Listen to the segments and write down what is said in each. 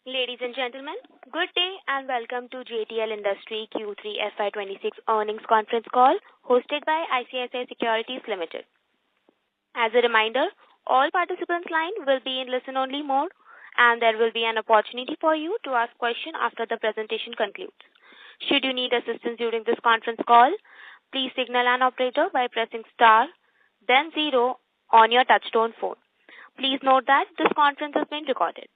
Ladies and gentlemen, good day and welcome to JTL Industry Q3 FY26 earnings conference call hosted by ICICI Securities Limited. As a reminder, all participants' line will be in listen-only mode and there will be an opportunity for you to ask questions after the presentation concludes. Should you need assistance during this conference call, please signal an operator by pressing star, then 0 on your touchtone phone. Please note that this conference is being recorded.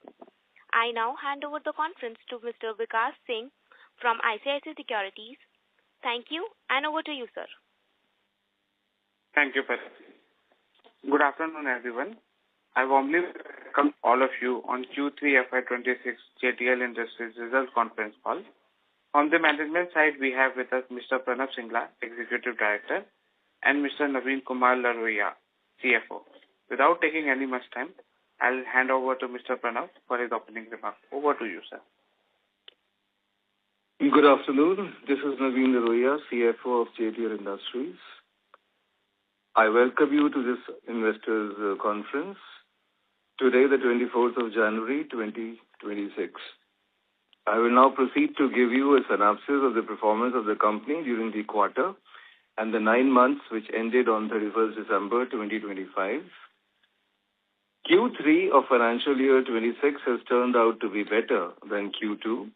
I now hand over the conference to Mr. Vikas Singh from ICICI Securities. Thank you, and over to you, sir. Thank you, Pat. Good afternoon, everyone. I warmly welcome all of you on Q3 FY26 JTL Industries Results Conference Call. On the management side, we have with us Mr. Pranav Singla, Executive Director, and Mr. Naveen Kumar Laroia, CFO. Without taking any much time, I'll hand over to Mr. Pranav for his opening remarks. Over to you, sir. Good afternoon. This is Naveen Laroia, CFO of JTL Industries. I welcome you to this investors' conference today, the 24th of January, 2026. I will now proceed to give you a synopsis of the performance of the company during the quarter and the 9 months which ended on 31st December 2025. Q3 of financial year 26 has turned out to be better than Q2.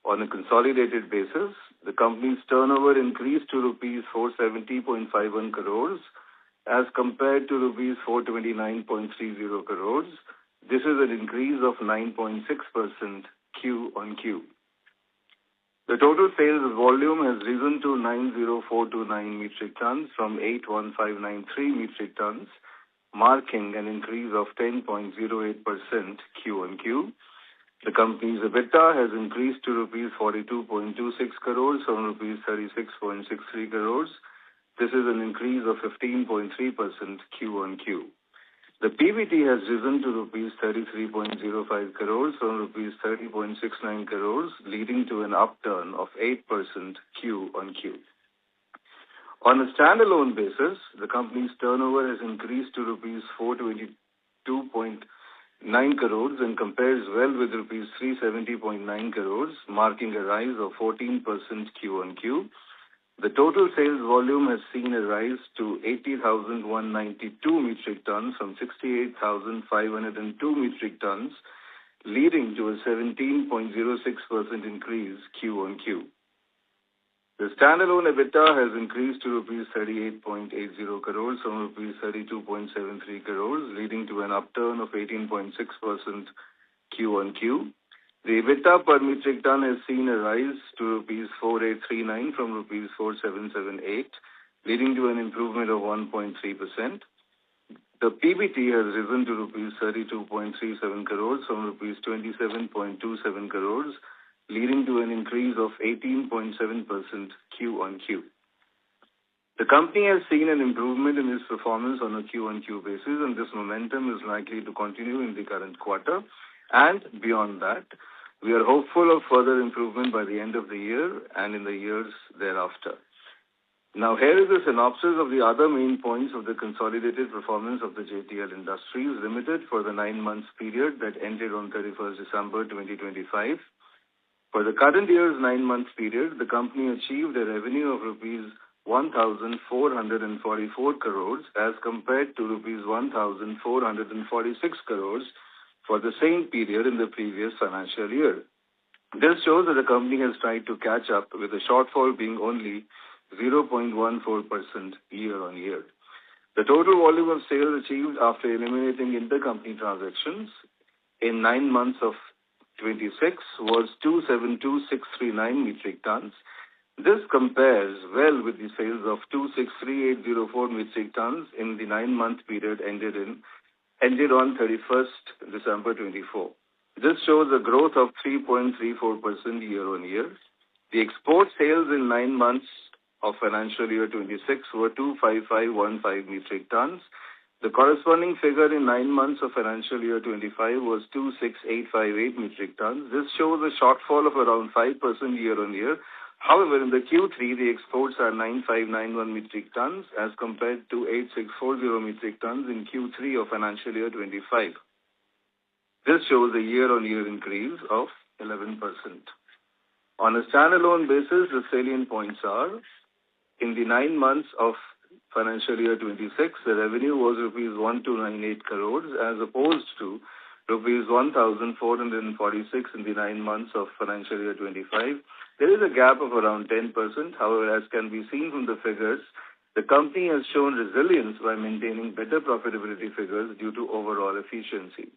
On a consolidated basis, the company's turnover increased to rupees 470.51 crores as compared to rupees 429.30 crores. This is an increase of 9.6% Q on Q. The total sales volume has risen to 90429 metric tons from 81593 metric tons, marking an increase of 10.08% Q on Q. The company's EBITDA has increased to rupees 42.26 crores from rupees 36.63 crores. This is an increase of 15.3% Q on Q. The PBT has risen to rupees 33.05 crores from rupees 30.69 crores, leading to an upturn of 8% Q on Q. On a standalone basis, the company's turnover has increased to rupees 422.9 crores and compares well with rupees 370.9 crores, marking a rise of 14% Q on Q. The total sales volume has seen a rise to 80,192 metric tons from 68,502 metric tons, leading to a 17.06% increase Q on Q. The standalone EBITDA has increased to rupees 38.80 crores from rupees 32.73 crores, leading to an upturn of 18.6% Q on Q. The EBITDA per metric ton has seen a rise to rupees 4839 from rupees 4778, leading to an improvement of 1.3%. The PBT has risen to rupees 32.37 crores from rupees 27.27 crores, leading to an increase of 18.7% Q on Q. The company has seen an improvement in its performance on a Q on Q basis, and this momentum is likely to continue in the current quarter. And beyond that, we are hopeful of further improvement by the end of the year and in the years thereafter. Now, here is a synopsis of the other main points of the consolidated performance of the JTL Industries Limited for the 9 months period that ended on 31st December 2025. For the current year's 9 months period, the company achieved a revenue of rupees 1,444 crores as compared to rupees 1,446 crores for the same period in the previous financial year. This shows that the company has tried to catch up, with the shortfall being only 0.14% year on year. The total volume of sales achieved after eliminating intercompany transactions in 9 months of 26 was 272,639 metric tons. This compares well with the sales of 263,804 metric tons in the 9-month period ended on 31st December 24. This shows a growth of 3.34% year on year. The export sales in 9 months of financial year 26 were 25515 metric tons. The corresponding figure in 9 months of financial year 25 was 26858 metric tons. This shows a shortfall of around 5% year on year. However, in the Q3, the exports are 9591 metric tons as compared to 8640 metric tons in Q3 of financial year 25. This shows a year-on-year increase of 11%. On a standalone basis, the salient points are, in the 9 months of financial year 26, the revenue was rupees 1,298 crores as opposed to rupees 1,446 in the 9 months of financial year 25. There is a gap of around 10%. However, as can be seen from the figures, the company has shown resilience by maintaining better profitability figures due to overall efficiency.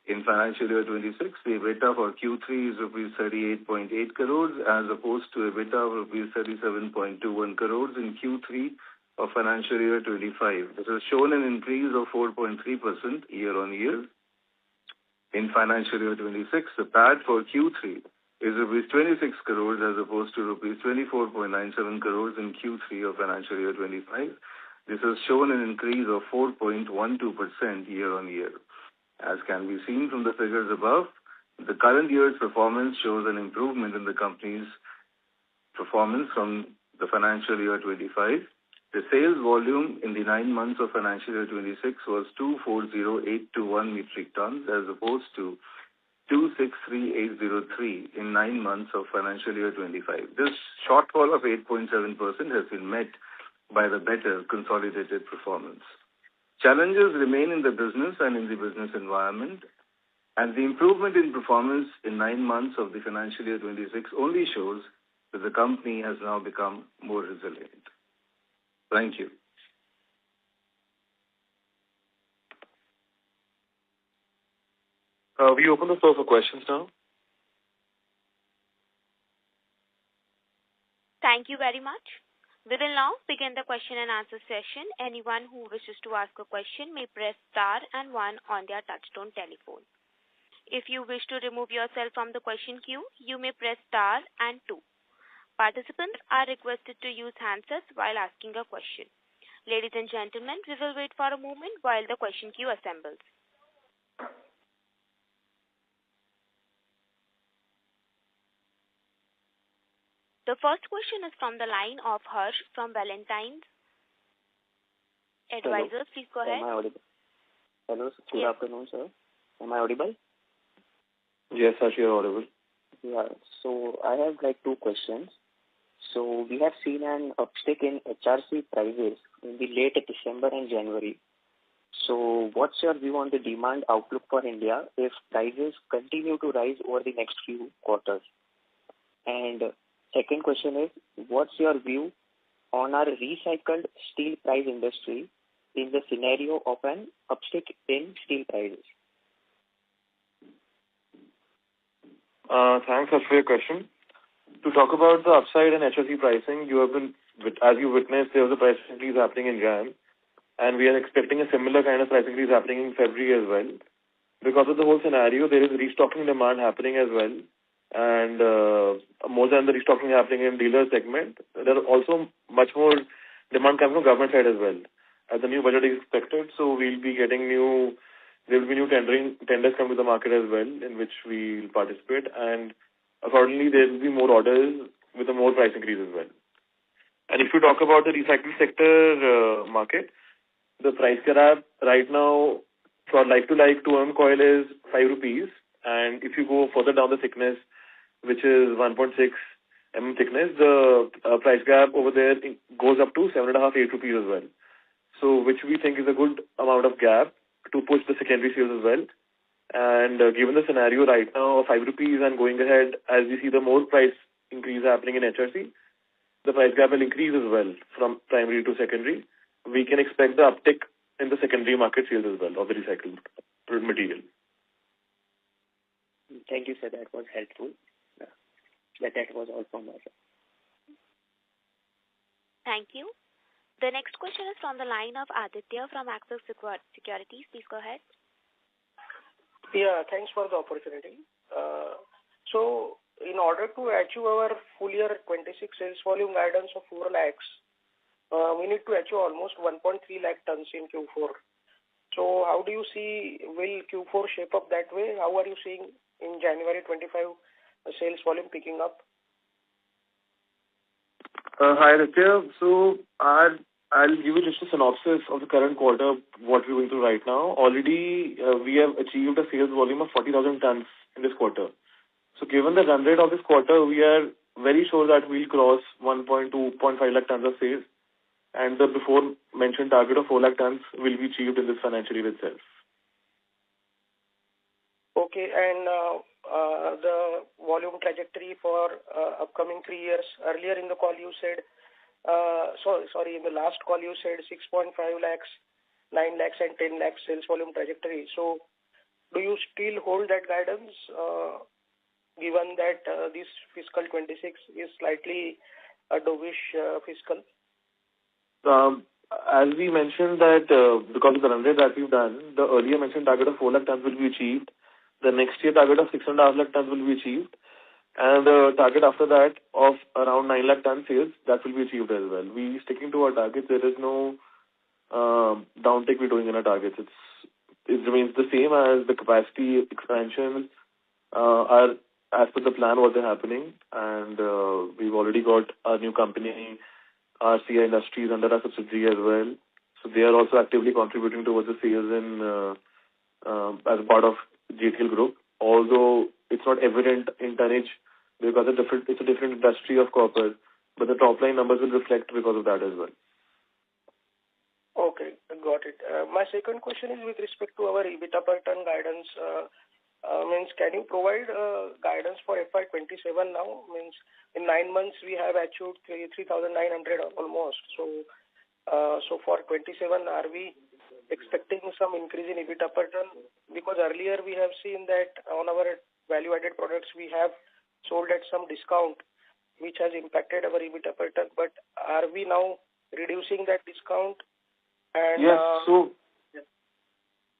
In financial year 26, the EBITDA for Q3 is rupees 38.8 crores as opposed to EBITDA of rupees 37.21 crores in Q3 of financial year 25. This has shown an increase of 4.3% year-on-year. In financial year 26, the PAT for Q3 is rupees 26 crores as opposed to rupees 24.97 crores in Q3 of financial year 25. This has shown an increase of 4.12% year-on-year. As can be seen from the figures above, the current year's performance shows an improvement in the company's performance from the financial year 25. The sales volume in the 9 months of financial year 26 was 240,821 metric tons as opposed to 263,803 in 9 months of financial year 25. This shortfall of 8.7% has been met by the better consolidated performance. Challenges remain in the business and in the business environment, and the improvement in performance in 9 months of the financial year 26 only shows that the company has now become more resilient. Thank you. We open the floor for questions now. Thank you very much. We will now begin the question and answer session. Anyone who wishes to ask a question may press star and 1 on their touchtone telephone. If you wish to remove yourself from the question queue, you may press star and 2. Participants are requested to use handsets while asking a question. Ladies and gentlemen, we will wait for a moment while the question queue assembles. The first question is from the line of Harsh from Valentine's Advisors. Please go ahead. Am I audible? Hello, good afternoon, sir. Am I audible? Yes, Harsh, you're audible. Yeah, so I have like 2 questions. So we have seen an uptick in HRC prices in the late December and January. So what's your view on the demand outlook for India if prices continue to rise over the next few quarters? And second question is, what's your view on our recycled steel price industry in the scenario of an uptick in steel prices? Thanks, Harsh, for your question. To talk about the upside in HRC pricing, as you witnessed, there was a price increase happening in Jan, and we are expecting a similar kind of price increase happening in February as well. Because of the whole scenario, there is restocking demand happening as well. And more than the restocking happening in dealer segment, there are also much more demand coming from government side as well. As the new budget is expected, so we'll be getting there will be new tenders come to the market as well, in which we will participate, and accordingly there will be more orders with a more price increase as well. And if you talk about the recycling sector market, the price gap right now for like-to-like 2mm coil is 5 rupees, and if you go further down the thickness, which is 1.6 mm thickness, the price gap over there goes up to 7.5-8 rupees as well. So, which we think is a good amount of gap to push the secondary sales as well. And given the scenario right now of 5 rupees and going ahead, as we see the more price increase happening in HRC, the price gap will increase as well from primary to secondary. We can expect the uptick in the secondary market sales as well of the recycled material. Thank you, sir. That was helpful. That was all from my side. Thank you. The next question is from the line of Aditya from Axis Securities. Please go ahead. Yeah, thanks for the opportunity. So, in order to achieve our full year 26 sales volume guidance of 4 lakhs, we need to achieve almost 1.3 lakh tons in Q4. So, how do you see, will Q4 shape up that way? How are you seeing in January 25 sales volume picking up? Hi, Aditya. So, our I'll give you just a synopsis of the current quarter, what we're going through right now. Already, we have achieved a sales volume of 40,000 tons in this quarter. So given the run rate of this quarter, we are very sure that we'll cross 1.2.5 lakh tons of sales, and the before mentioned target of 4 lakh tons will be achieved in this financial year itself. Okay, and the volume trajectory for upcoming 3 years. Earlier in the call you said, in the last call you said 6.5 lakhs, 9 lakhs and 10 lakhs sales volume trajectory. So do you still hold that guidance given that this fiscal 26 is slightly a dovish fiscal? As we mentioned that because of the run rate that we've done, the earlier mentioned target of 4 lakh tons will be achieved. The next year target of 6.5 lakh tons will be achieved. And the target after that of around 9 lakh ton sales, that will be achieved as well. We sticking to our targets. There is no downtake we're doing in our targets. It remains the same as the capacity expansions are as per the plan what they're happening. And we've already got our new company, RCI Industries, under our subsidiary as well. So they are also actively contributing towards the sales in as a part of JTL group. Although it's not evident in tonnage because it's a different industry of copper, but the top line numbers will reflect because of that as well. Okay, got it. My second question is with respect to our EBITDA per ton guidance. Can you provide guidance for FY27 now? In 9 months we have achieved 3,900 almost. So for 27, are we expecting some increase in EBITDA per ton? Because earlier we have seen that on our value-added products we have sold at some discount, which has impacted our EBITDA per ton. But are we now reducing that discount? And, yes, so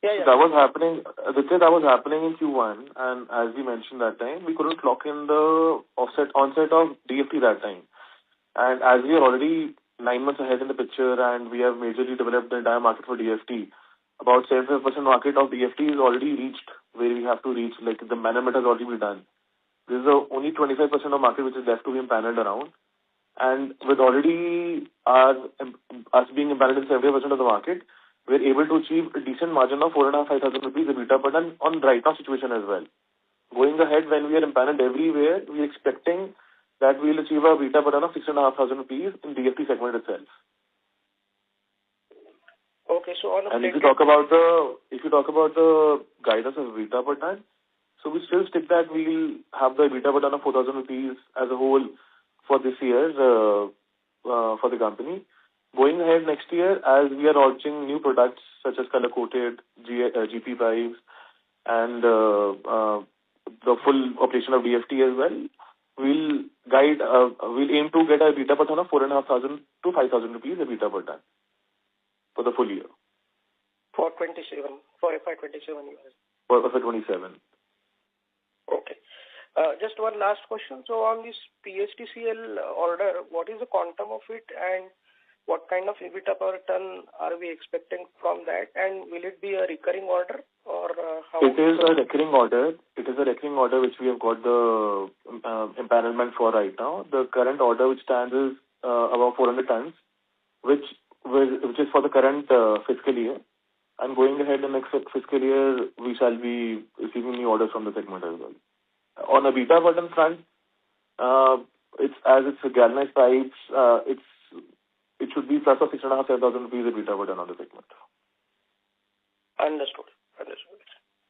that was happening. That was happening in Q1, and as we mentioned that time, we couldn't lock in the onset of DFT that time. And as we are already 9 months ahead in the picture, and we have majorly developed the entire market for DFT, about 75% market of DFT is already reached where we have to reach. Like the management has already been done. This is only 25% of market which is left to be empaneled around. And with already us being empaneled in 70% of the market, we're able to achieve a decent margin of 4,500 rupees EBITDA per ton on right now situation as well. Going ahead, when we are empaneled everywhere, we're expecting that we'll achieve a EBITDA per ton of 6,500 rupees in DFT segment itself. Okay, so on and if you talk about the guidance of EBITDA per ton, so we still stick that we'll have the EBITDA per ton of 4,000 rupees as a whole for this year for the company. Going ahead next year, as we are launching new products such as color-coated GP pipes and the full operation of DFT as well, we'll aim to get a EBITDA per ton of 4,500 to 5,000 rupees EBITDA per ton for the full year. For 27, for FY27 years. For FY27. Okay. Just one last question. So on this PSTCL order, what is the quantum of it and what kind of EBITDA per ton are we expecting from that? And will it be a recurring order or how? It is a recurring order. It is a recurring order which we have got the empanelment for right now. The current order which stands is about 400 tons, which is for the current fiscal year. And going ahead in the next fiscal year, we shall be receiving new orders from the segment as well. On a EBITDA per ton front, it's a galvanized pipes, it should be plus of 6,500 rupees EBITDA per ton on the segment. Understood.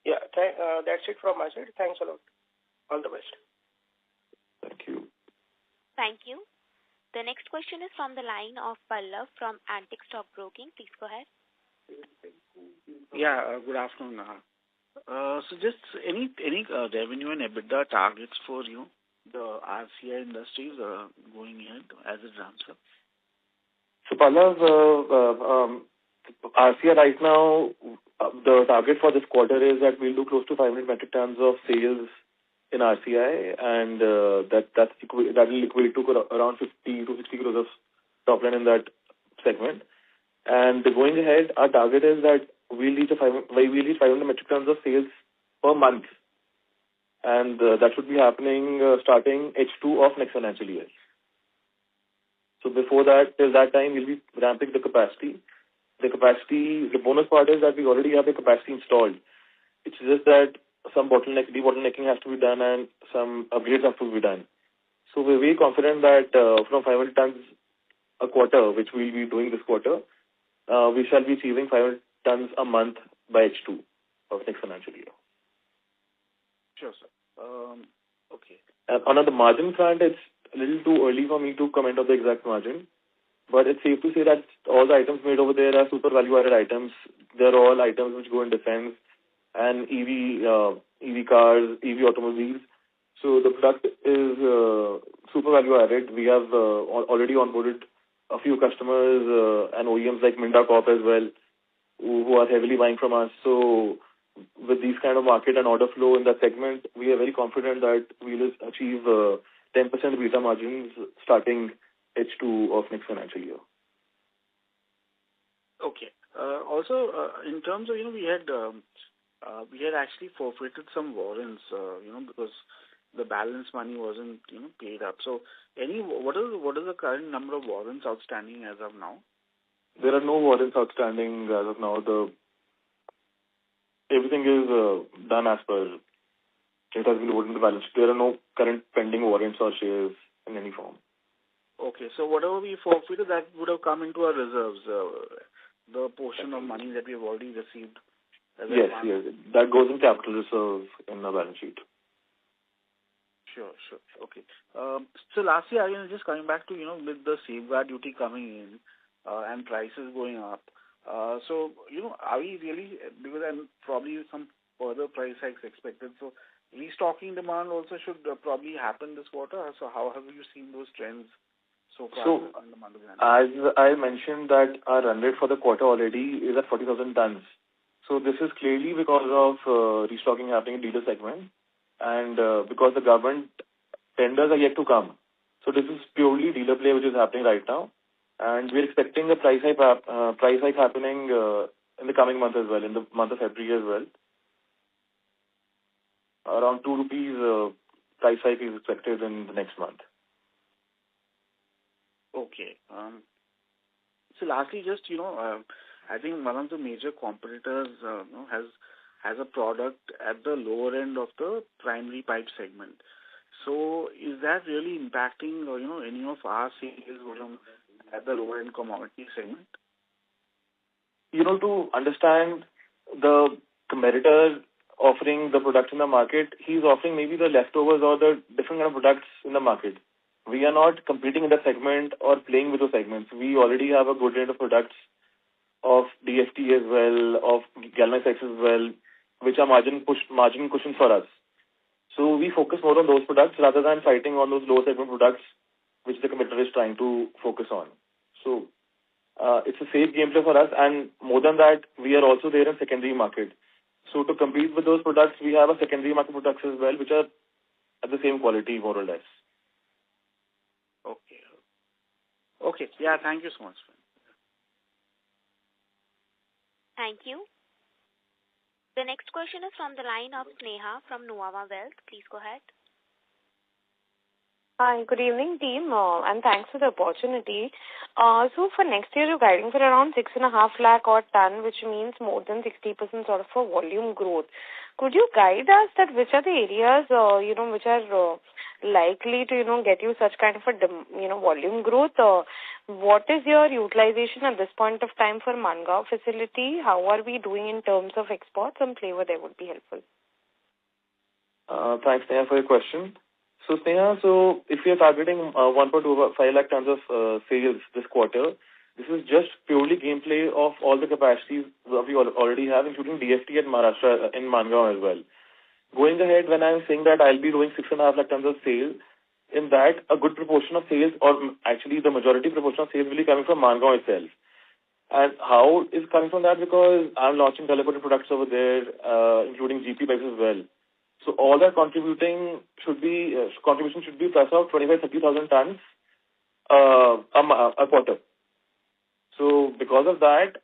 Yeah, that's it from my side. Thanks a lot. All the best. Thank you. Thank you. The next question is from the line of Pallav from Antique Stock Broking. Please go ahead. Yeah, good afternoon. So just any revenue and EBITDA targets for you, the RCI Industries going ahead as it ramps up? So Pallav, RCI right now, the target for this quarter is that we'll do close to 500 metric tons of sales in RCI, and that will equate to around 50 to 60 crores of top line in that segment. And going ahead, our target is that we'll reach 500 metric tons of sales per month, and that should be happening starting H2 of next financial year. So before that, till that time, we'll be ramping the capacity. The bonus part is that we already have the capacity installed. It's just that some debottlenecking has to be done and some upgrades have to be done. So we're very confident that from 500 tons a quarter, which we'll be doing this quarter, we shall be achieving 500 tons a month by H2 of next financial year. Sure, sir. Okay. And on the margin front, it's a little too early for me to comment on the exact margin, but it's safe to say that all the items made over there are super value-added items. They're all items which go in defense and EV cars, EV automobiles. So the product is super value-added. We have already onboarded a few customers and OEMs like Minda Corp as well, who are heavily buying from us. So with these kind of market and order flow in that segment, we are very confident that we will achieve 10% EBITDA margins starting H2 of next financial year. Okay. Also, in terms of, we had actually forfeited some warrants, because the balance money wasn't, paid up. So, what is the current number of warrants outstanding as of now? There are no warrants outstanding as of now. Everything is done as per it has been loaded in the balance sheet. There are no current pending warrants or shares in any form. Okay, so whatever we forfeited, that would have come into our reserves, the portion of money that we have already received. Yes, that goes in capital reserve in the balance sheet. Sure. Okay. So lastly, just coming back to, with the safeguard duty coming in and prices going up, so, are we really, because then probably some further price hikes expected, so restocking demand also should probably happen this quarter. So how have you seen those trends so far on the month of January? As I mentioned that our run rate for the quarter already is at 40,000 tons. So this is clearly because of restocking happening in dealer segment and because the government tenders are yet to come. So this is purely dealer play which is happening right now. And we're expecting a price hike happening in the coming month as well, in the month of February as well. Around 2 rupees price hike is expected in the next month. Okay. So lastly, just, I think one of the major competitors has a product at the lower end of the primary pipe segment. So is that really impacting, any of our sales at the lower end commodity segment? To understand the competitor offering the products in the market, he's offering maybe the leftovers or the different kind of products in the market. We are not competing in that segment or playing with those segments. We already have a good range of products of DFT as well, of galvanized as well, which are margin cushion for us. So we focus more on those products rather than fighting on those low segment products which the competitor is trying to focus on. So it's a safe gameplay for us, and more than that, we are also there in secondary market. So to compete with those products, we have a secondary market products as well, which are at the same quality, more or less. Okay. Yeah, thank you so much. Thank you. The next question is from the line of Sneha from Nuvama Wealth. Please go ahead. Hi, good evening, team, and thanks for the opportunity. So for next year, you're guiding for around 6.5 lakh odd ton, which means more than 60% sort of a volume growth. Could you guide us that which are the areas, which are likely to, get you such kind of a, volume growth? What is your utilization at this point of time for Mangaon facility? How are we doing in terms of exports? Some flavor there would be helpful. Thanks, Sneha, for your question. So, Sneha, if we are targeting 1.25 lakh tons of sales this quarter, this is just purely gameplay of all the capacities that we already have, including DFT at Maharashtra in Mangaon as well. Going ahead, when I'm saying that I'll be doing 6.5 lakh tons of sales, in that a good proportion of sales, or actually the majority proportion of sales will be coming from Mangaon itself. And how is coming from that? Because I'm launching color-coated products over there, including GP pipes as well. So all that contribution should be plus of 25,000-30,000 tons a quarter. So because of that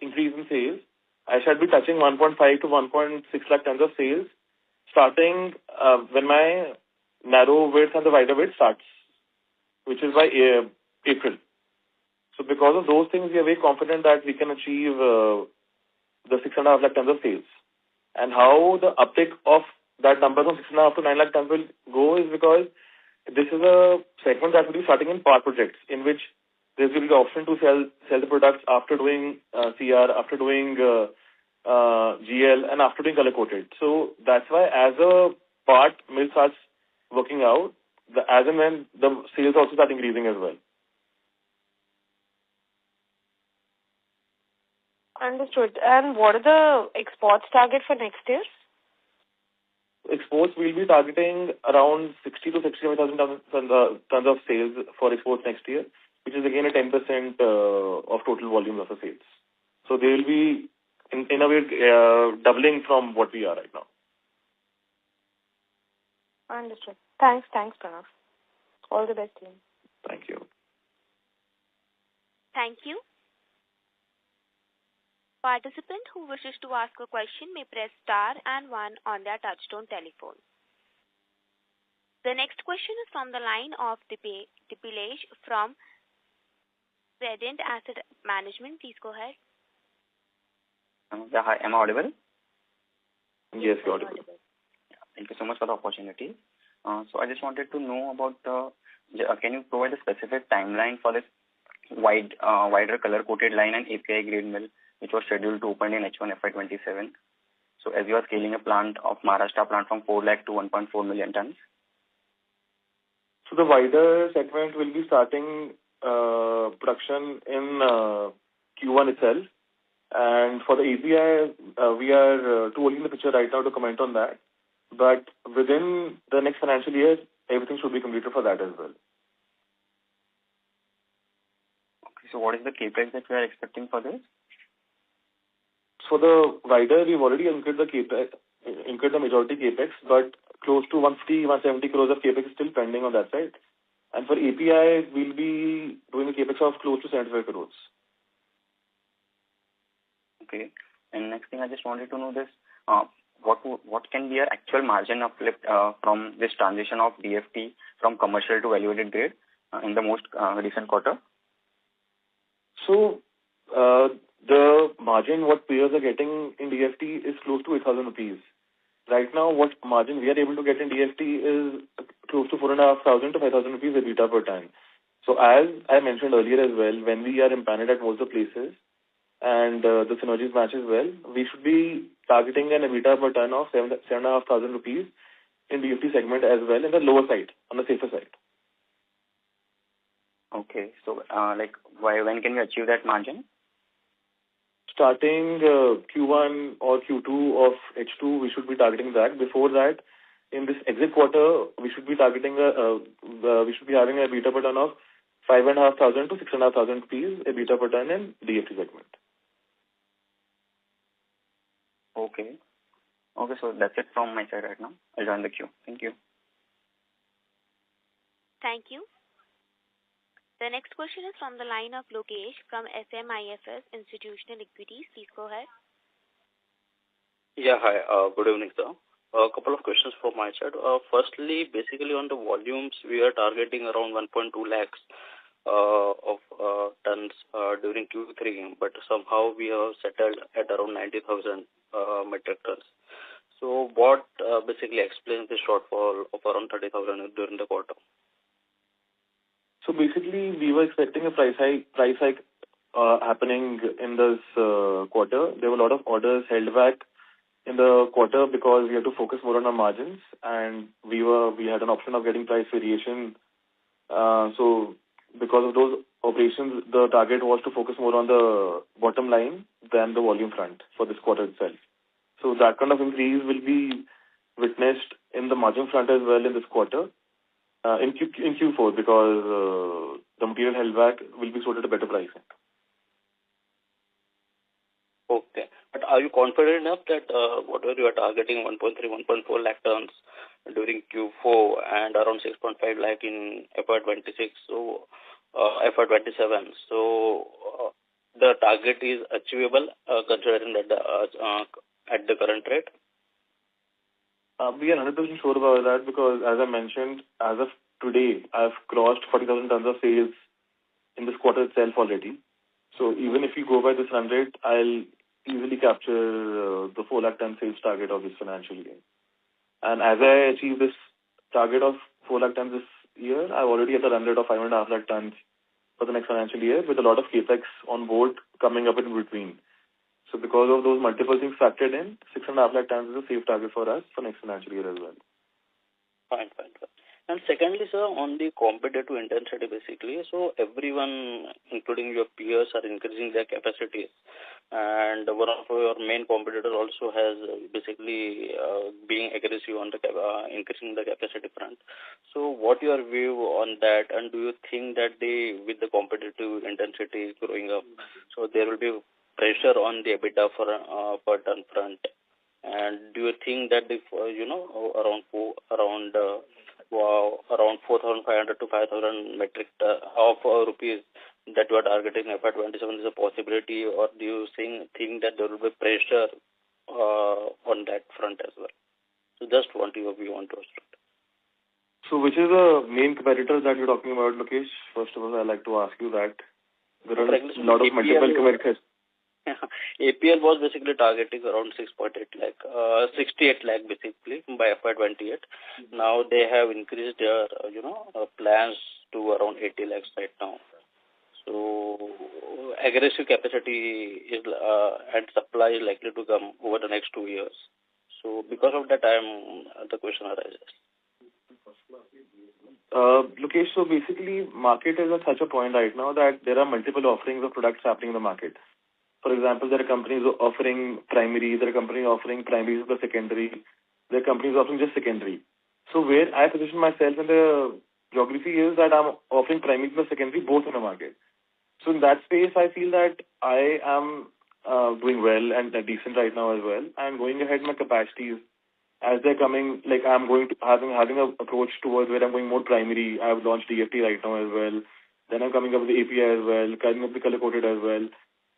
increase in sales, I shall be touching 1.5 to 1.6 lakh tons of sales starting when my narrow width and the wider width starts. which is by April. So because of those things, we are very confident that we can achieve the 6.5 lakh tons of sales. And how the uptick of that number from 6.5 to 9 lakh tons will go is because this is a segment that will be starting in power projects, in which there will be the option to sell the products after doing CR, after doing GL, and after doing color coated. So that's why, as a part mill starts working out, as and when the sales also start increasing as well. Understood. And what are the exports target for next year? Exports, we'll be targeting around 60 to 65,000 tons of sales for exports next year, which is again a 10% of total volume of the sales. So they will be, in a way, doubling from what we are right now. Understood. Thanks, Pranav. All the best, team. Thank you. Thank you. Participant who wishes to ask a question may press star and 1 on their touchtone telephone. The next question is from the line of Dipilesh from Credent Asset Management. Please go ahead. Yeah, hi. Am I audible? Yes, you're audible. Thank you so much for the opportunity. So I just wanted to know about can you provide a specific timeline for this wider color-coated line and API grade mill, which was scheduled to open in H1 FY27? So as you are scaling a plant of Maharashtra plant from 4 lakh to 1.4 million tons. So the wider segment will be starting production in Q1 itself. And for the API, we are too early in the picture right now to comment on that. But within the next financial year, everything should be completed for that as well. Okay, so what is the capex that we are expecting for this? For the wider, we've already incurred the majority capex, but close to 150-170 crores of capex is still pending on that side. And for API, we'll be doing a capex of close to 75 crores. Okay. And next thing, I just wanted to know this: what can be your actual margin uplift from this transition of DFT from commercial to value-added grade in the most recent quarter? So the margin what players are getting in DFT is close to 8,000 rupees. Right now, what margin we are able to get in DFT is close to 4,500 to 5,000 rupees EBITDA per ton. So as I mentioned earlier as well, when we are empaneled at most of the places and the synergies match as well, we should be targeting an EBITDA per ton of 7,500 rupees in DFT segment as well, in the lower side, on the safer side. Okay, so when can we achieve that margin? Starting Q1 or Q2 of H2, we should be targeting that. Before that, in this exit quarter, we should be targeting we should be having a EBITDA per ton of 5,500 to 6,500 rupees EBITDA per ton in DFT segment. Okay. Okay, so that's it from my side right now. I'll join the queue. Thank you. Thank you. The next question is from the line of Lokesh from SMIFS Institutional Equities. Please go ahead. Yeah, hi. Good evening, sir. A couple of questions from my side. Firstly, basically on the volumes, we are targeting around 1.2 lakhs of tons during Q3, but somehow we have settled at around 90,000 metric tons. So what basically explains the shortfall of around 30,000 during the quarter? So basically, we were expecting a price hike happening in this quarter. There were a lot of orders held back in the quarter because we had to focus more on our margins, and we had an option of getting price variation. So because of those operations, the target was to focus more on the bottom line than the volume front for this quarter itself. So that kind of increase will be witnessed in the margin front as well in this quarter. In Q4, because the material held back will be sold at a better pricing. Okay. But are you confident enough that whatever you are targeting, 1.3, 1.4 lakh tons during Q4 and around 6.5 lakh in FY26, so FY27, so the target is achievable considering that at the current rate? We are 100% sure about that because, as I mentioned, as of today, I've crossed 40,000 tons of sales in this quarter itself already. So even if you go by this run rate, I'll easily capture the 4 lakh ton sales target of this financial year. And as I achieve this target of 4 lakh tons this year, I've already at a run rate of 5.5 lakh tons for the next financial year with a lot of capex on board coming up in between. So because of those multiple things factored in, 6.5 lakh tons is a safe target for us for next financial year as well. Fine. And secondly, sir, on the competitive intensity, basically, so everyone, including your peers, are increasing their capacities. And one of your main competitors also has basically being aggressive on the increasing the capacity front. So what your view on that? And do you think that with the competitive intensity growing up, so there will be pressure on the EBITDA for per ton front? And do you think that around 4,500 to 5,000 metric of rupees that you are targeting FY27 is a possibility, or do you think that there will be pressure on that front as well? So just want your view on those. So which is the main competitor that you're talking about, Lokesh? First of all, I'd like to ask you that. There are a lot of multiple competitors. APL was basically targeting around 68 lakh basically by FY28. Now they have increased their plans to around 80 lakhs right now. So aggressive capacity is and supply is likely to come over the next 2 years. So because of that, the question arises. Lokesh, so basically market is at such a point right now that there are multiple offerings of products happening in the market. For example, there are companies offering primary, there are companies offering primaries plus secondary, there are companies offering just secondary. So where I position myself in the geography is that I'm offering primary plus secondary both in the market. So in that space, I feel that I am doing well and decent right now as well. And going ahead, my capacities, as they're coming, like I'm going to having an approach towards where I'm going more primary. I've launched DFT right now as well. Then I'm coming up with the API as well, coming up with color coated as well.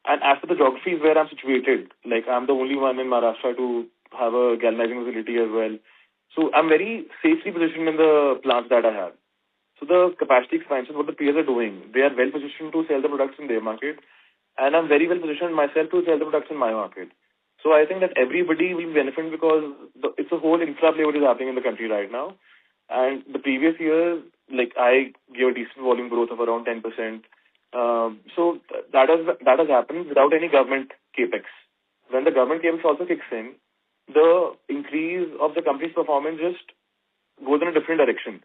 And as for the geographies where I'm situated, like I'm the only one in Maharashtra to have a galvanizing facility as well. So I'm very safely positioned in the plants that I have. So the capacity expansion, what the peers are doing, they are well positioned to sell the products in their market. And I'm very well positioned myself to sell the products in my market. So I think that everybody will benefit because it's a whole infra play what is happening in the country right now. And the previous year, like I gave a decent volume growth of around 10%. So that has happened without any government capex. When the government capex also kicks in, the increase of the company's performance just goes in a different direction.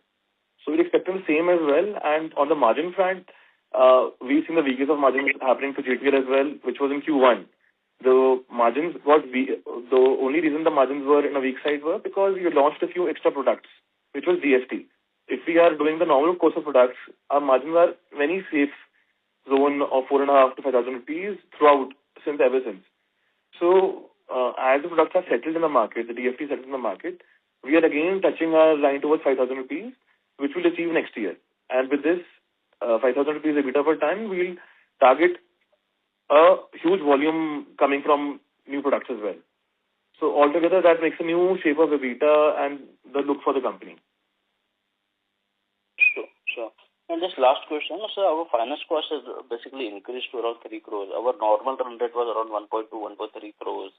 So we're expecting the same as well. And on the margin front, we've seen the weakness of margins happening to JTL as well, which was in Q1. The margins the only reason the margins were in a weak side were because we launched a few extra products, which was DST. If we are doing the normal course of products, our margins are very safe zone of 4.5 to 5,000 rupees throughout ever since. So as the products are settled in the market, the DFT settled in the market, we are again touching our line towards 5,000 rupees, which we'll achieve next year. And with this 5,000 rupees EBITDA per ton, we'll target a huge volume coming from new products as well. So altogether, that makes a new shape of EBITDA and the look for the company. Sure. And this last question, so our finance cost has basically increased to around 3 crores. Our normal run rate was around 1.2, 1.3 crores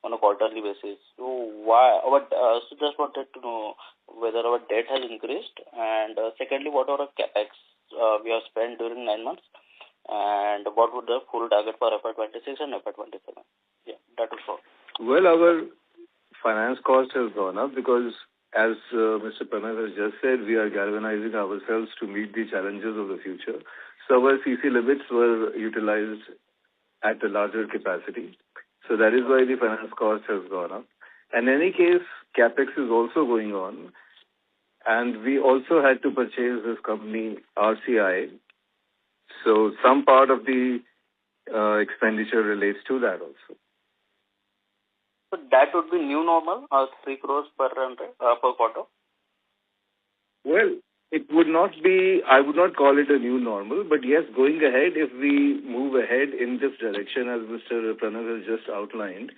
on a quarterly basis. So so just wanted to know whether our debt has increased, and secondly, what are our capex we have spent during 9 months, and what would the full target for FY26 and FY27? Yeah, that was all. Well, our finance cost has gone up because, as Mr. Pranav has just said, we are galvanizing ourselves to meet the challenges of the future. So our CC limits were utilized at a larger capacity. So that is why the finance cost has gone up. In any case, CapEx is also going on. And we also had to purchase this company, RCI. So some part of the expenditure relates to that also. So that would be new normal, 3 crores per quarter? Well, It would not be, I would not call it a new normal, but yes, going ahead, if we move ahead in this direction as Mr. Pranav has just outlined,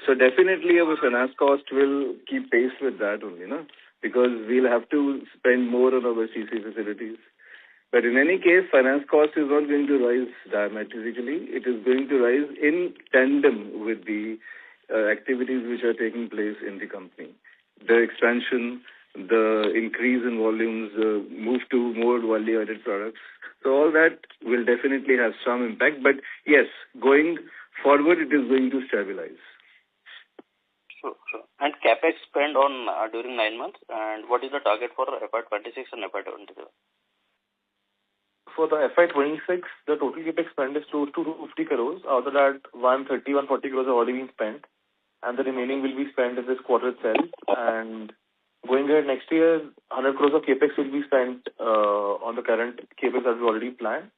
so definitely our finance cost will keep pace with that only, no? Because we'll have to spend more on our CC facilities. But in any case, finance cost is not going to rise dramatically. It is going to rise in tandem with the activities which are taking place in the company. The expansion, the increase in volumes, move to more value-added products. So all that will definitely have some impact. But yes, going forward, it is going to stabilize. Sure. And capex spend on during 9 months, and what is the target for FY26 and FY27? For the FY26, the total capex spend is close to 250 crores. Out of that, 140 crores have already been spent, and the remaining will be spent in this quarter itself. And going ahead next year, 100 crores of capex will be spent on the current capex that we already planned,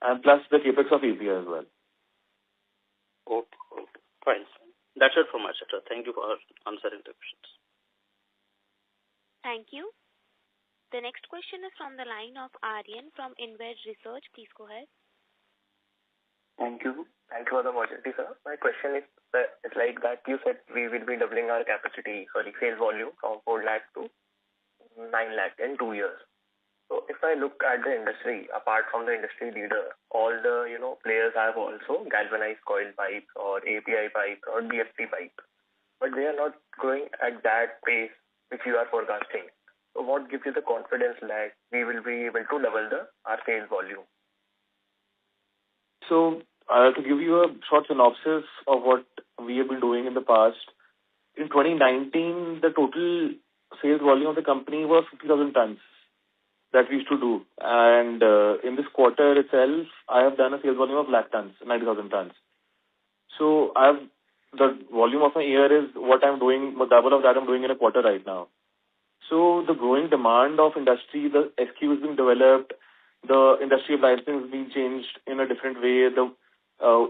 and plus the capex of API as well. Okay. Fine. That's it from my side, sir. Thank you for answering the questions. Thank you. The next question is from the line of Aryan from Invest Research. Please go ahead. Thank you. Thank you for the opportunity, sir. My question is, it's like that you said we will be doubling our sales volume from 4 lakh to 9 lakh in 2 years. So if I look at the industry, apart from the industry leader, all the players have also galvanized coil pipes or API pipes or DFT pipes, but they are not growing at that pace which you are forecasting. So what gives you the confidence that we will be able to double our sales volume? So to give you a short synopsis of what we have been doing in the past, in 2019, the total sales volume of the company was 50,000 tons that we used to do. And in this quarter itself, I have done a sales volume of lakh tons, 90,000 tons. So the volume of a year is what I'm doing, double of that I'm doing in a quarter right now. So the growing demand of industry, the SKU is being developed, the industry of licensing is being changed in a different way, the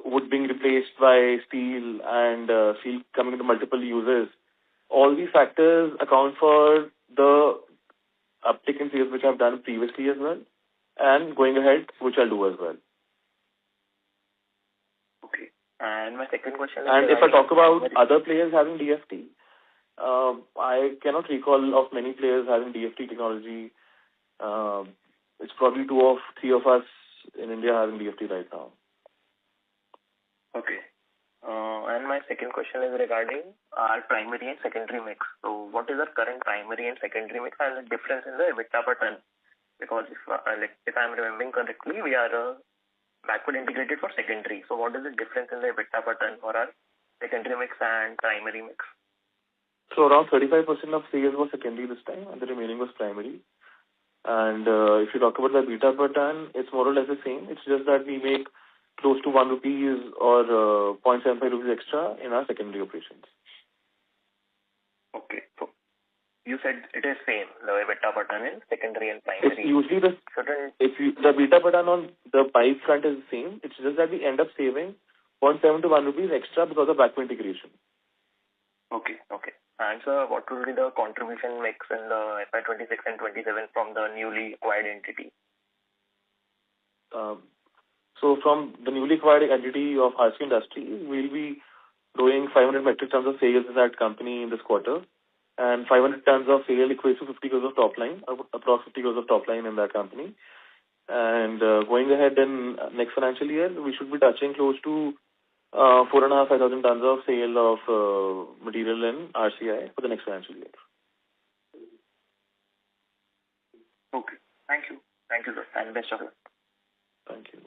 wood being replaced by steel and steel coming into multiple uses. All these factors account for the uptick in sales which I've done previously as well, and going ahead, which I'll do as well. Okay. And my second question is... And if I talk about other players having DFT, I cannot recall of many players having DFT technology. It's probably 2 or 3 of us in India having DFT right now. Okay. And my second question is regarding our primary and secondary mix. So what is our current primary and secondary mix and the difference in the EBITDA per ton? Because if I'm remembering correctly, we are backward integrated for secondary. So what is the difference in the EBITDA per ton for our secondary mix and primary mix? So around 35% of sales was secondary this time, and the remaining was primary. And if you talk about the EBITDA per ton, it's more or less the same. It's just that we make close to 1 rupees or 0.75 rupees extra in our secondary operations. Okay. So you said it is same, the EBITDA per ton in secondary and primary. It's usually the EBITDA per ton on the pipe front is the same. It's just that we end up saving 0.7 to 1 rupees extra because of backward integration. Okay. And sir, what will be the contribution mix in the FY26 and 27 from the newly acquired entity? So from the newly acquired entity of RC Industries, we'll be doing 500 metric tons of sales in that company in this quarter, and 500 tons of sale equates to 50 crores of top line, approx 50 crores of top line in that company. And going ahead in next financial year, we should be touching close to 4,500 tons of sale of material in RCI for the next financial year. Okay. Thank you, sir, and best of luck. Thank you.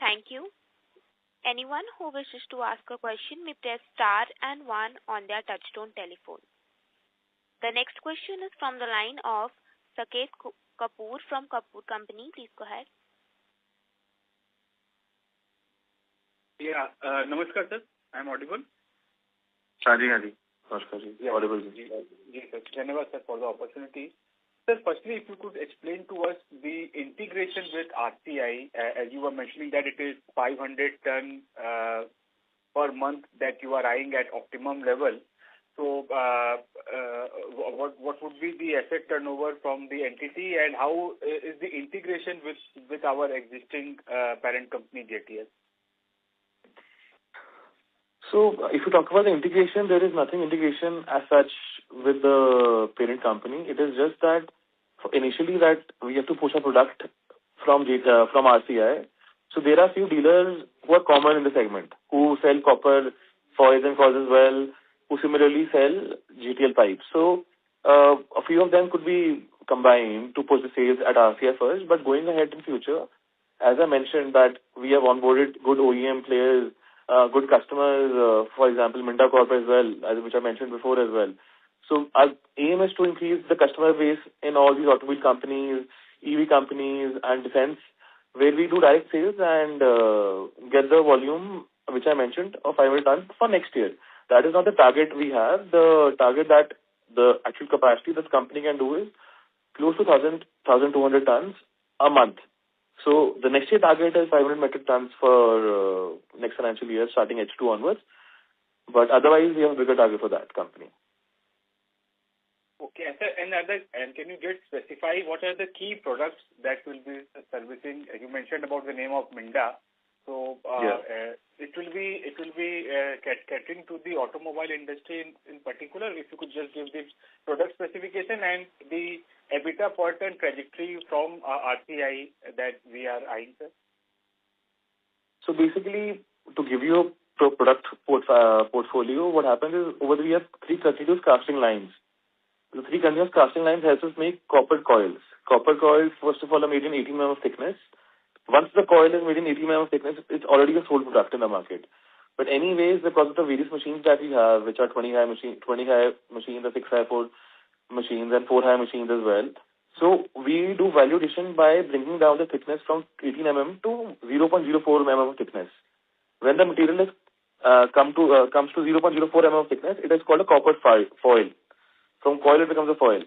Thank you. Anyone who wishes to ask a question may press star and 1 on their touchtone telephone. The next question is from the line of Saket Kapoor from Kapoor Company. Please go ahead. Yeah. Namaskar, sir. I'm audible? Haji. Namaskar, audible. Yes, sir. Dhanyavad, sir, for the opportunity. Sir, firstly, if you could explain to us the integration with RCI, as you were mentioning that it is 500 ton per month that you are eyeing at optimum level. So, what would be the asset turnover from the entity, and how is the integration with our existing parent company, JTL? So, if you talk about the integration, there is nothing integration as such with the parent company. It is just that initially that we have to push a product from RCI. So there are few dealers who are common in the segment, who sell copper foils and coils as well, who similarly sell JTL pipes. So a few of them could be combined to push the sales at RCI first, but going ahead in future, as I mentioned that we have onboarded good OEM players, good customers, for example, Minda Corp as well, which I mentioned before as well. So our aim is to increase the customer base in all these automobile companies, EV companies and defense, where we do direct sales and get the volume which I mentioned of 500 tons for next year. That is not the target we have. The target that the actual capacity this company can do is close to 1,200 tons a month. So the next year target is 500 metric tons for next financial year starting H2 onwards. But otherwise, we have a bigger target for that company. Okay, and can you just specify what are the key products that will be servicing? You mentioned about the name of Minda, so it will be catering to the automobile industry in particular. If you could just give the product specification and the EBITDA per ton trajectory from RCI that we are eyeing, sir. So basically, to give you a product portfolio, what happens is over the years, 3 continuous casting lines. The 3 continuous casting lines helps us make copper coils. Copper coils, first of all, are made in 18 mm of thickness. Once the coil is made in 18 mm of thickness, it's already a sold product in the market. But anyways, because of the various machines that we have, which are 20 high machines, the 6 high 4 machines, and 4 high machines as well. So we do value addition by bringing down the thickness from 18 mm to 0.04 mm of thickness. When the material is comes to 0.04 mm of thickness, it is called a copper foil. From coil, it becomes a foil.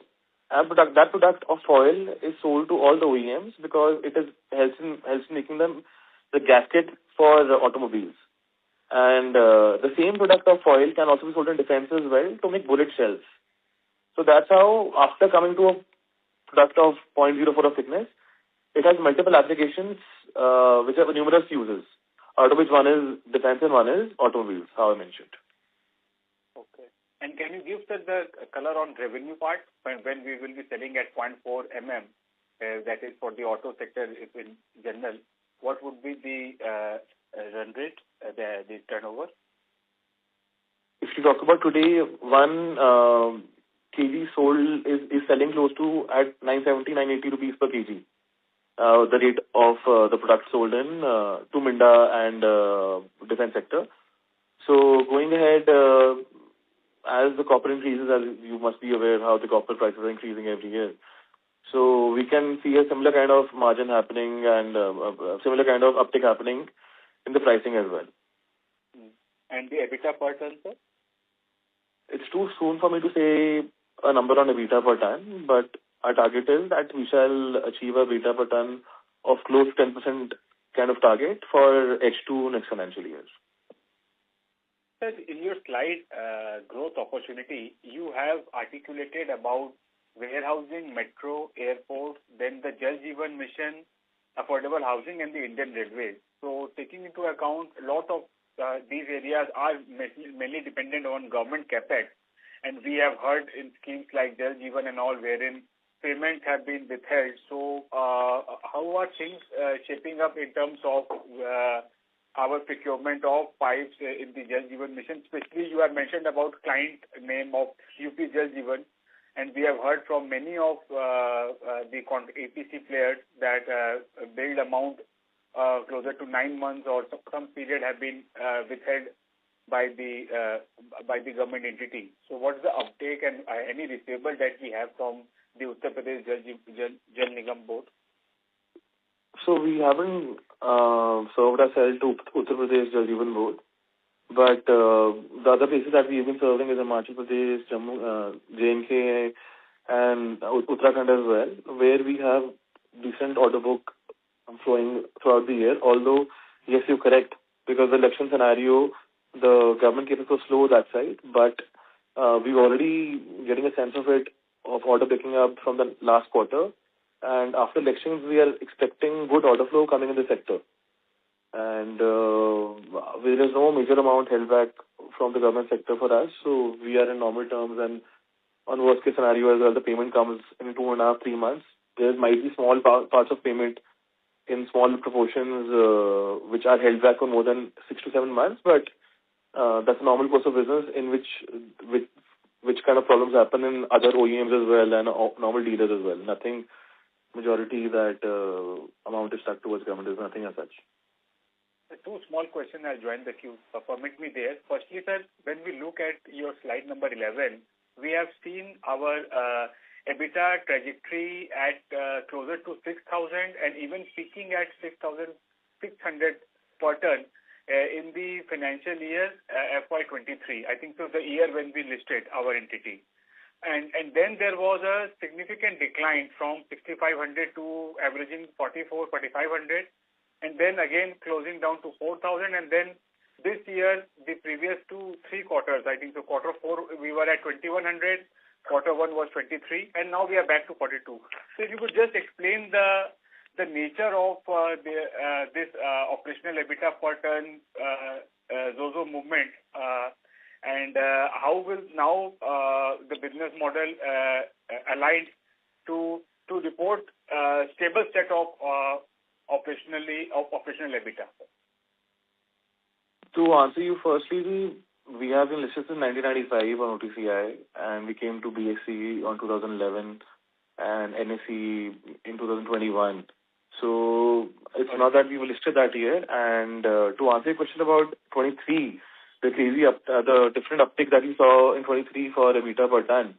And that product of foil is sold to all the OEMs because it helps in making them the gasket for the automobiles. And the same product of foil can also be sold in defense as well to make bullet shells. So that's how, after coming to a product of 0.04 of thickness, it has multiple applications which have numerous uses, out of which one is defense and one is automobiles, how I mentioned. Okay. And can you give us the color on revenue part when we will be selling at 0.4 mm, that is for the auto sector in general, what would be the run rate, the turnover? If you talk about today, 1 kg sold is selling close to at 970, 980 rupees per kg. The rate of the product sold in to Minda and defense sector. So going ahead, as the copper increases, as you must be aware how the copper prices are increasing every year. So we can see a similar kind of margin happening and a similar kind of uptick happening in the pricing as well. And the EBITDA per ton, sir? It's too soon for me to say a number on EBITDA per ton, but our target is that we shall achieve a EBITDA per ton of close to 10% kind of target for H2 next financial years. Sir, in your slide growth opportunity, you have articulated about warehousing, metro, airports, then the Jal Jeevan Mission, affordable housing, and the Indian Railways. So taking into account a lot of these areas are mainly dependent on government capex, and we have heard in schemes like Jal Jeevan and all wherein payments have been withheld. So how are things shaping up in terms of our procurement of pipes in the Jal Jeevan Mission? Especially you have mentioned about client name of UP Jal Jeevan, and we have heard from many of the APC players that billed amount closer to 9 months or some period have been withheld by the government entity. So what's the uptake and any receivable that we have from the Uttar Pradesh Jal Nigam board? So we haven't served ourselves to Uttar Pradesh Jal Jeevan board, but the other places that we've been serving is Himachal Pradesh, Jammu, J&K, and Uttarakhand as well, where we have decent order book flowing throughout the year. Although, yes, you're correct, because the election scenario, the government capex was slow that side, but we're already getting a sense of it, of order picking up from the last quarter. And after elections, we are expecting good order flow coming in the sector. And there is no major amount held back from the government sector for us. So we are in normal terms, and on worst case scenario as well, the payment comes in 2.5, 3 months. There might be small parts of payment in small proportions which are held back for more than 6 to 7 months, but that's a normal course of business in which kind of problems happen in other OEMs as well and normal dealers as well. Nothing majority that amount is stuck towards government. There's nothing as such. Two small questions. I'll join the queue. Permit me there. Firstly, sir, when we look at your slide number 11, we have seen our EBITDA trajectory at closer to 6,000 and even peaking at 6,600 per ton in the financial year FY23. I think so the year when we listed our entity. And then there was a significant decline from 6,500 to averaging 4,500, and then again closing down to 4,000, and then this year, the previous 2-3 quarters, I think so quarter 4 we were at 2,100, quarter 1 was 23, and now we are back to 42. So if you could just explain the nature of this operational EBITDA per ton ZOZO movement, and how will now the business model aligned to report stable set of operational EBITDA. To answer you firstly, we have been listed since 1995 on OTCI, and we came to BSE on 2011 and NSE in 2021. So it's not that we were listed that year. And to answer your question about 23, the different uptick that you saw in 23 for EBITDA per ton,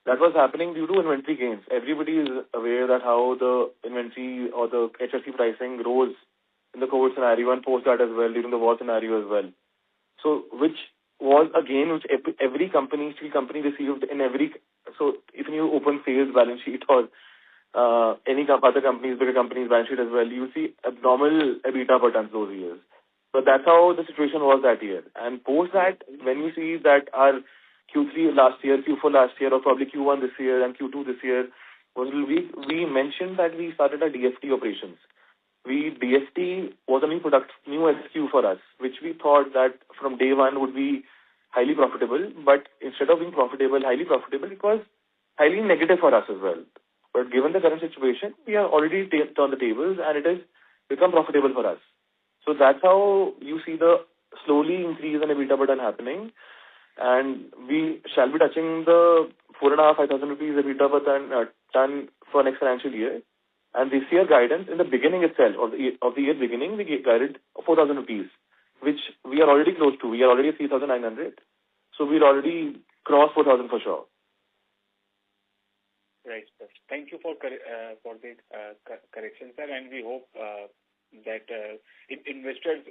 that was happening due to inventory gains. Everybody is aware that how the inventory or the HRC pricing rose in the COVID scenario and post that as well, during the war scenario as well. So which was a gain which every company, steel company received in every, so if you open sales balance sheet or any other companies, bigger companies balance sheet as well, you see abnormal EBITDA per ton those years. So that's how the situation was that year. And post that, when you see that our Q3 last year, Q4 last year, or probably Q1 this year and Q2 this year was a little weak, we mentioned that we started our DFT operations. DFT was a new SKU for us, which we thought that from day one would be highly profitable, but instead of being highly profitable, it was highly negative for us as well. But given the current situation, we are already on the tables and it has become profitable for us. So that's how you see the slowly increase in EBITDA per ton happening, and we shall be touching the 4,500-5,000 rupees EBITDA per ton for next financial year. And this year guidance, in the beginning itself, of the year beginning, we guided 4,000 rupees, which we are already close to. We are already at 3,900. So we'll already cross 4,000 for sure. Right, sir. Thank you for the correction, sir, and we hope that investors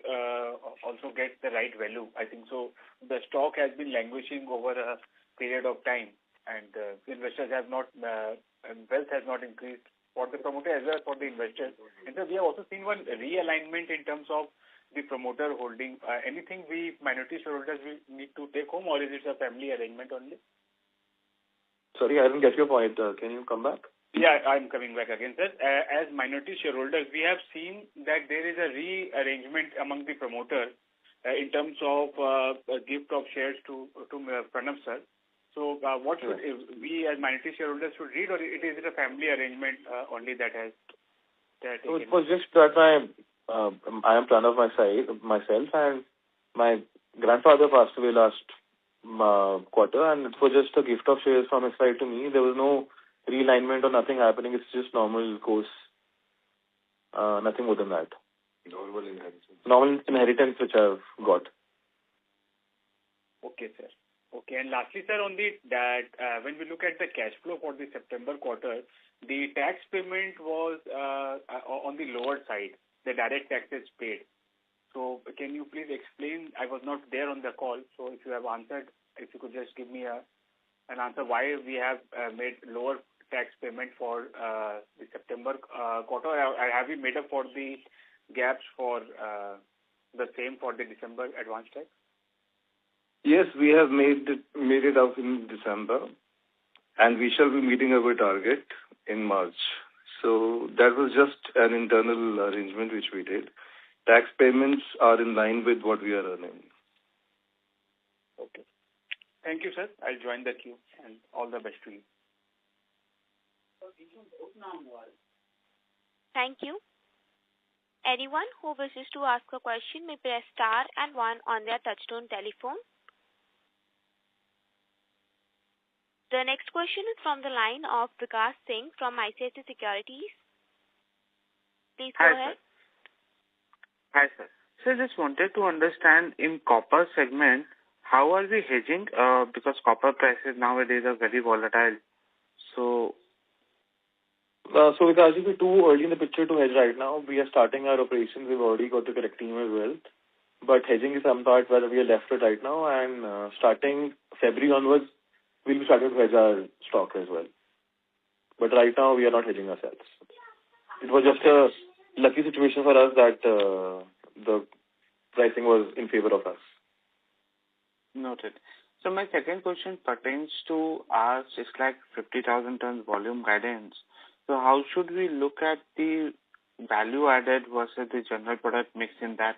also get the right value. I think so. The stock has been languishing over a period of time, and investors have not, wealth has not increased for the promoter as well as for the investors. And so we have also seen one realignment in terms of the promoter holding. Anything we minority shareholders will need to take home, or is it a family arrangement only? Sorry, I didn't get your point. Can you come back? Yeah, I'm coming back again, sir. As minority shareholders, we have seen that there is a rearrangement among the promoters in terms of a gift of shares to Pranav, sir. So what should we as minority shareholders should read, or is it a family arrangement only that has taken? So it was just that I am Pranav myself, and my grandfather passed away last quarter, and it was just a gift of shares from his side to me. There was no realignment or nothing happening. It's just normal course. Nothing more than that. Normal inheritance which I've got. Okay, sir. Okay, and lastly, sir, on that when we look at the cash flow for the September quarter, the tax payment was on the lower side, the direct taxes paid. So can you please explain? I was not there on the call, so if you have answered, if you could just give me an answer why we have made lower tax payment for the September quarter. Have we made up for the gaps for the same for the December advance tax? Yes, we have made it up in December, and we shall be meeting our target in March. So that was just an internal arrangement which we did. Tax payments are in line with what we are earning. Okay. Thank you, sir. I'll join the queue, and all the best to you. Thank you. Anyone who wishes to ask a question may press star and 1 on their touchtone telephone. The next question is from the line of Vikas Singh from ICICI Securities. Please go ahead. Hi, sir. So I just wanted to understand in copper segment, how are we hedging? Because copper prices nowadays are very volatile. So Vikas, we're too early in the picture to hedge right now. We are starting our operations. We've already got the correct team as well. But hedging is some part where we are left it right now, and starting February onwards, we'll be starting to hedge our stock as well. But right now, we are not hedging ourselves. It was just a lucky situation for us that the pricing was in favor of us. noted. So my second question pertains to our 50,000 tons volume guidance. So how should we look at the value added versus the general product mix in that?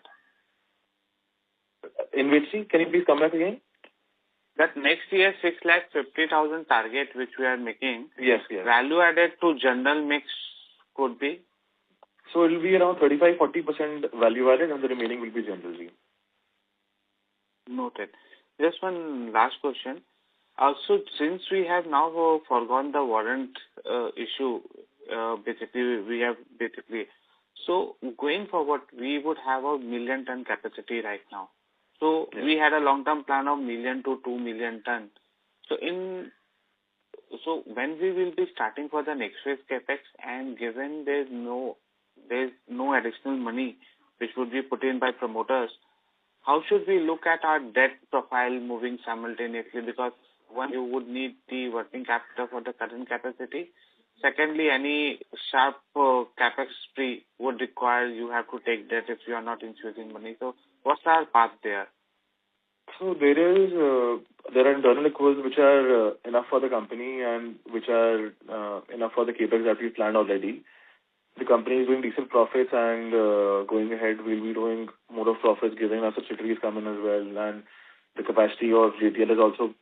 In which, can you please come back again? That next year 650,000 target which we are making. Yes. Value added to general mix could be? So it will be around 35-40% value added, and the remaining will be generally. Noted. Just one last question. Also, since we have now forgone the warrant issue, so going forward, we would have a 1 million ton capacity right now. So we had a long-term plan of 1 million to 2 million ton. So when we will be starting for the next phase capex, and given there's no additional money which would be put in by promoters, how should we look at our debt profile moving simultaneously? Because one, you would need the working capital for the current capacity. Secondly, any sharp capex spree would require you have to take debt if you are not infusing money. So what's our path there? So there are internal accruals which are enough for the company and which are enough for the capex that we planned already. The company is doing decent profits, and going ahead, we'll be doing more of profits given our subsidiaries come in as well, and the capacity of JTL has also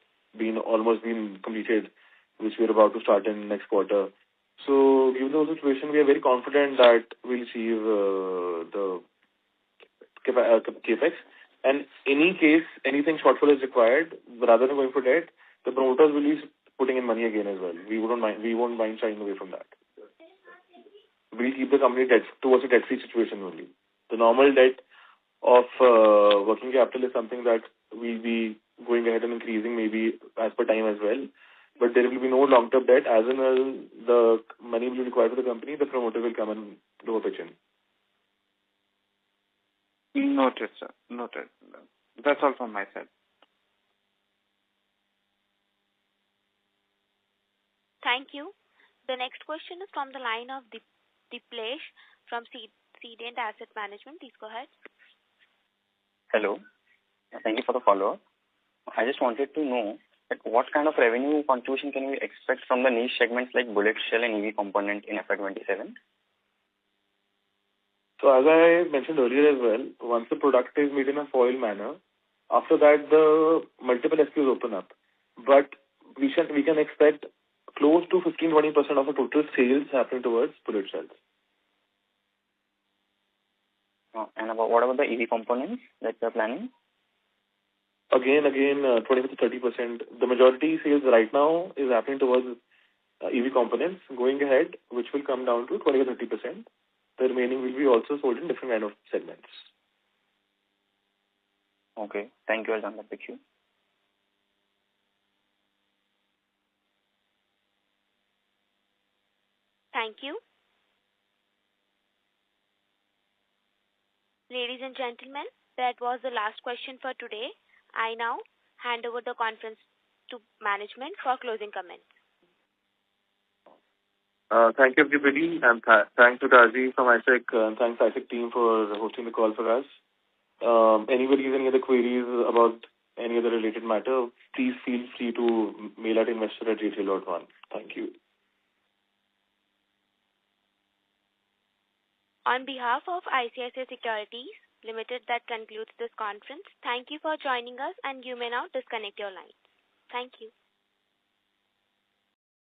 almost been completed, which we're about to start in next quarter. So given the situation, we are very confident that we'll achieve the capex. And any case, anything shortfall is required, rather than going for debt, the promoters will be putting in money again as well. We won't mind shying away from that. We'll keep the company towards a debt-free situation only. The normal debt of working capital is something that we'll be going ahead and increasing maybe as per time as well. But there will be no long-term debt. As and when the money will be required for the company, the promoter will come and do a pitch in. Noted, sir. Noted. That's all from my side. Thank you. The next question is from the line of Diplesh from Cedent Asset Management. Please go ahead. Hello. Thank you for the follow-up. I just wanted to know what kind of revenue contribution can we expect from the niche segments like bullet shell and EV component in FY27? So as I mentioned earlier as well, once the product is made in a foil manner, after that the multiple SKUs open up. But we can expect close to 15-20% of the total sales happening towards bullet shells. And what about the EV components that you're planning? Again, 20 to 30%. The majority sales right now is happening towards EV components. Going ahead, which will come down to 20 to 30%. The remaining will be also sold in different kind of segments. Okay. Thank you. I'll come back with you. Thank you. Ladies and gentlemen, that was the last question for today. I now hand over the conference to management for closing comments. Thank you, everybody, and thanks to Raji from ISEC, and thanks ISEC team for hosting the call for us. Anybody has any other queries about any other related matter, please feel free to mail at investor@jtl.one. Thank you. On behalf of ICICI Securities Limited, that concludes this conference. Thank you for joining us, and you may now disconnect your lines. Thank you.